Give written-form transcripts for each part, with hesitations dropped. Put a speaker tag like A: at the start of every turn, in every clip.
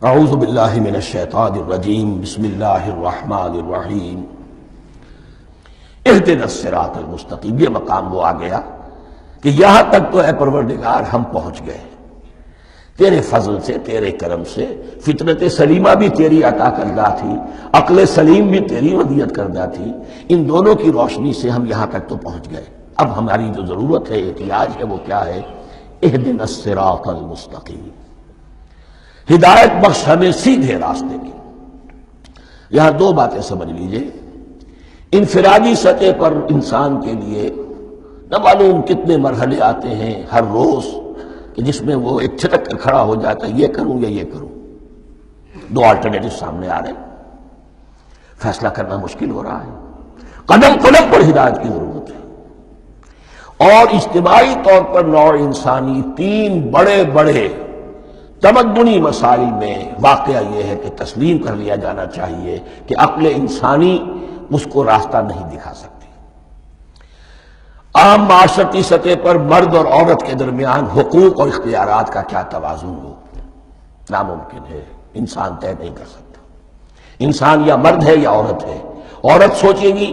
A: اعوذ باللہ من الشیطان الرجیم بسم اللہ الرحمن الرحیم اہدنا الصراط المستقیم۔ یہ مقام وہ آ گیا کہ یہاں تک تو اے پروردگار ہم پہنچ گئے، تیرے فضل سے، تیرے کرم سے۔ فطرت سلیمہ بھی تیری عطا کردہ تھی، عقل سلیم بھی تیری ودیعت کردہ تھی، ان دونوں کی روشنی سے ہم یہاں تک تو پہنچ گئے۔ اب ہماری جو ضرورت ہے، احتیاج ہے، وہ کیا ہے؟ اہدنا الصراط المستقیم، ہدایت بخش ہمیں سیدھے راستے کی۔ یہاں دو باتیں سمجھ لیجئے۔ انفرادی سطح پر انسان کے لیے نہ معلوم کتنے مرحلے آتے ہیں ہر روز کہ جس میں وہ ایک چھٹک کر کھڑا ہو جاتا ہے، یہ کروں یا یہ کروں۔ دو آلٹرنیٹو سامنے آ رہے ہیں، فیصلہ کرنا مشکل ہو رہا ہے۔ قدم قدم پر ہدایت کی ضرورت ہے۔ اور اجتماعی طور پر نوع انسانی تین بڑے بڑے تمدنی مسائل میں واقعہ یہ ہے کہ تسلیم کر لیا جانا چاہیے کہ عقل انسانی اس کو راستہ نہیں دکھا سکتی۔ عام معاشرتی سطح پر مرد اور عورت کے درمیان حقوق اور اختیارات کا کیا توازن ہو، ناممکن ہے، انسان طے نہیں کر سکتا۔ انسان یا مرد ہے یا عورت ہے۔ عورت سوچے گی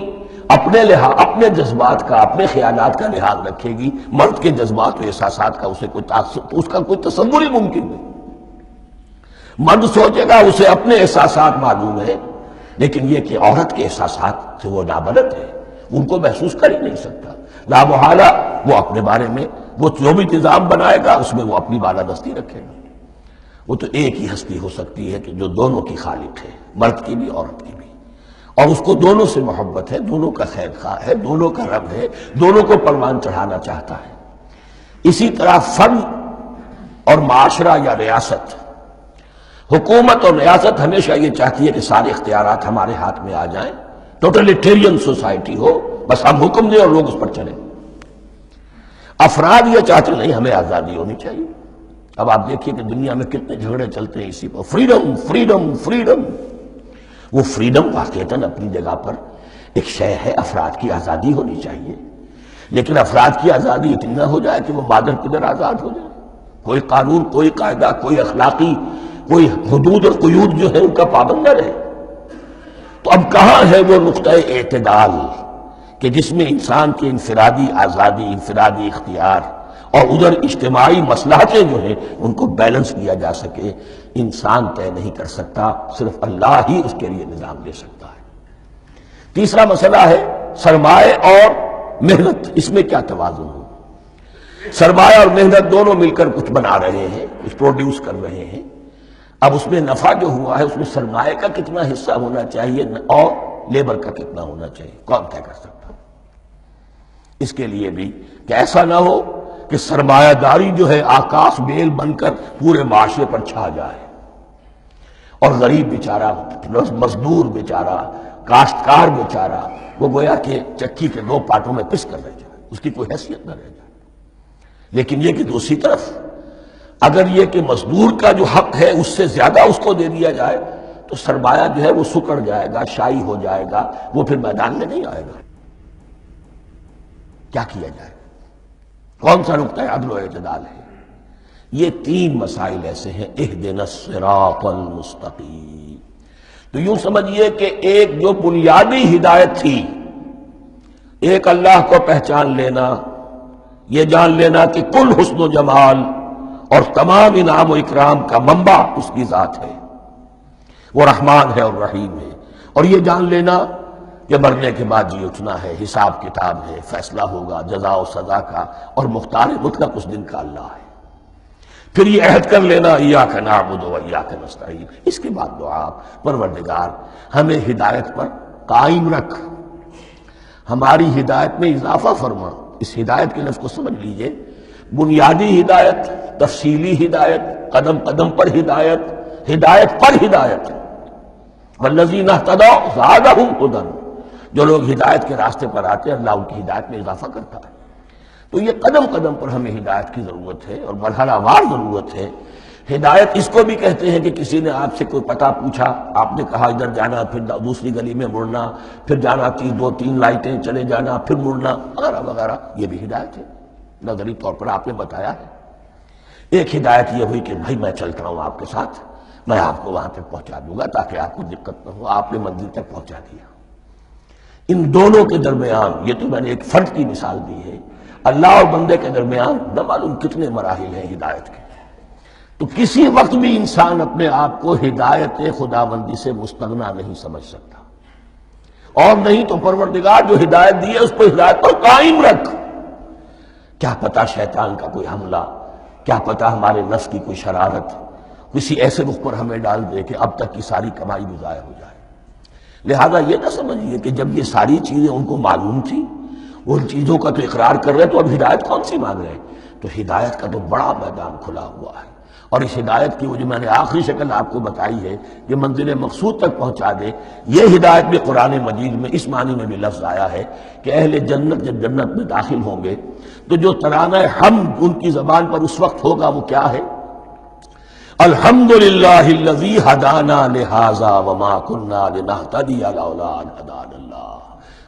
A: اپنے لحاظ، اپنے جذبات کا، اپنے خیالات کا لحاظ رکھے گی، مرد کے جذبات و احساسات کا اس کا کوئی تصور ہی ممکن نہیں۔ مرد سوچے گا اسے اپنے احساسات معلوم ہے، لیکن یہ کہ عورت کے احساسات سے وہ نابلد ہے، ان کو محسوس کر ہی نہیں سکتا۔ لا محالہ وہ اپنے بارے میں وہ جو بھی نظام بنائے گا اس میں وہ اپنی بالادستی رکھے گا۔ وہ تو ایک ہی ہستی ہو سکتی ہے کہ جو دونوں کی خالق ہے، مرد کی بھی عورت کی بھی، اور اس کو دونوں سے محبت ہے، دونوں کا خیر خواہ ہے، دونوں کا رب ہے، دونوں کو پروان چڑھانا چاہتا ہے۔ اسی طرح فرد اور معاشرہ یا ریاست، حکومت اور ریاست ہمیشہ یہ چاہتی ہے کہ سارے اختیارات ہمارے ہاتھ میں آ جائیں، ٹوٹلیٹیرین سوسائٹی ہو، بس ہم حکم دیں اور لوگ اس پر چلیں۔ افراد یہ چاہتے نہیں، ہمیں آزادی ہونی چاہیے۔ اب آپ دیکھیے کہ دنیا میں کتنے جھگڑے چلتے ہیں اسی پر، فریڈم فریڈم فریڈم۔ وہ فریڈم واقعتاً اپنی جگہ پر ایک شے ہے، افراد کی آزادی ہونی چاہیے، لیکن افراد کی آزادی اتنی نہ ہو جائے کہ وہ مادر پدر آزاد ہو جائے، کوئی قانون، کوئی قاعدہ، کوئی اخلاقی، کوئی حدود اور قیود جو ہے ان کا پابند نہ رہے۔ تو اب کہاں ہے وہ نقطہ اعتدال کہ جس میں انسان کی انفرادی آزادی، انفرادی اختیار اور ادھر اجتماعی مصلحتیں جو ہیں ان کو بیلنس کیا جا سکے؟ انسان طے نہیں کر سکتا، صرف اللہ ہی اس کے لیے نظام دے سکتا ہے۔ تیسرا مسئلہ ہے سرمایہ اور محنت، اس میں کیا توازن ہو؟ سرمایہ اور محنت دونوں مل کر کچھ بنا رہے ہیں، کچھ پروڈیوس کر رہے ہیں۔ اب اس میں نفع جو ہوا ہے اس میں سرمایہ کا کتنا حصہ ہونا چاہیے اور لیبر کا کتنا ہونا چاہیے، کون طے کر سکتا؟ اس کے لیے بھی کہ ایسا نہ ہو کہ سرمایہ داری جو ہے آکاش بیل بن کر پورے معاشرے پر چھا جائے، اور غریب بیچارہ، مزدور بیچارہ، کاشتکار بیچارہ، وہ گویا کہ چکی کے دو پارٹوں میں پس کر رہ جائے، اس کی کوئی حیثیت نہ رہ جائے۔ لیکن یہ کہ دوسری طرف اگر یہ کہ مزدور کا جو حق ہے اس سے زیادہ اس کو دے دیا جائے تو سرمایہ جو ہے وہ سکڑ جائے گا، شائی ہو جائے گا، وہ پھر میدان میں نہیں آئے گا۔ کیا کیا جائے؟ کون سا نقطہ عدل و اعتدال ہے؟ یہ تین مسائل ایسے ہیں، اہدنا الصراط المستقیم۔ تو یوں سمجھیے کہ ایک جو بنیادی ہدایت تھی، ایک اللہ کو پہچان لینا، یہ جان لینا کہ کل حسن و جمال اور تمام انعام و اکرام کا منبع اس کی ذات ہے، وہ رحمان ہے اور رحیم ہے، اور یہ جان لینا کہ مرنے کے بعد جی اٹھنا ہے، حساب کتاب ہے، فیصلہ ہوگا جزا و سزا کا، اور مختار مطلق اس دن کا اللہ ہے۔ پھر یہ عہد کر لینا ایاک نعبد و ایاک نستعین۔ اس کے بعد دعا، پروردگار ہمیں ہدایت پر قائم رکھ، ہماری ہدایت میں اضافہ فرما۔ اس ہدایت کے لفظ کو سمجھ لیجئے، بنیادی ہدایت، تفصیلی ہدایت، قدم قدم پر ہدایت، ہدایت پر ہدایت۔ والذین اہتدوا زادہم ہدی، جو لوگ ہدایت کے راستے پر آتے ہیں اللہ ان کی ہدایت میں اضافہ کرتا ہے۔ تو یہ قدم قدم پر ہمیں ہدایت کی ضرورت ہے اور مرحلہ وار ضرورت ہے۔ ہدایت اس کو بھی کہتے ہیں کہ کسی نے آپ سے کوئی پتہ پوچھا، آپ نے کہا ادھر جانا، پھر دوسری گلی میں مڑنا، پھر جانا دو تین لائٹیں چلے جانا، پھر مڑنا، وغیرہ وغیرہ، یہ بھی ہدایت ہے، نظری طور پر آپ نے بتایا ہے۔ ایک ہدایت یہ ہوئی کہ بھائی میں چلتا ہوں آپ کے ساتھ، میں آپ کو وہاں تک پہنچا دوں گا تاکہ آپ کو دقت نہ ہو. آپ نے منزل تک پہنچا دیا. ان دونوں کے درمیان، یہ تو میں نے ایک فرد کی مثال دی ہے، اللہ اور بندے کے درمیان نہ معلوم کتنے مراحل ہیں ہدایت کے. تو کسی وقت بھی انسان اپنے آپ کو ہدایت خداوندی سے مستغنا نہیں سمجھ سکتا، اور نہیں تو پروردگار جو ہدایت دی ہے اس کو ہدایت پر قائم رکھ. کیا پتہ شیطان کا کوئی حملہ، کیا پتہ ہمارے نفس کی کوئی شرارت کسی ایسے رخ پر ہمیں ڈال دے کہ اب تک کی ساری کمائی بھی ضائع ہو جائے. لہذا یہ نہ سمجھیے کہ جب یہ ساری چیزیں ان کو معلوم تھی، وہ ان چیزوں کا تو اقرار کر رہے تو اب ہدایت کون سی مانگ رہے ہیں. تو ہدایت کا تو بڑا میدان کھلا ہوا ہے، اور اس ہدایت کی وہ جو میں نے آخری شکل آپ کو بتائی ہے کہ منزل مقصود تک پہنچا دے، یہ ہدایت بھی قرآن مجید میں اس معنی میں بھی لفظ آیا ہے کہ اہل جنت جب جنت میں داخل ہوں گے تو جو ترانہ حمد ان کی زبان پر اس وقت ہوگا وہ کیا ہے؟ الحمدللہ الذی ہدانا لہذا وما کننا لنہتدی لولا ان ہدانا اللہ.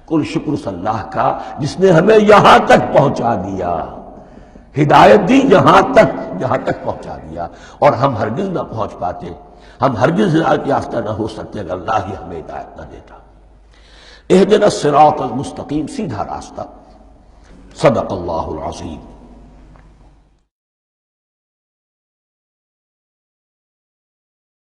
A: کل شکر اس اللہ کا جس نے ہمیں یہاں تک پہنچا دیا، ہدایت دی یہاں تک پہنچا دیا، اور ہم ہرگز نہ پہنچ پاتے، ہم ہرگز ہدایت یافتہ نہ ہو سکتے اگر اللہ ہی ہمیں ہدایت نہ دیتا. اہدنا الصراط المستقیم، سیدھا راستہ. صدق اللہ العظیم.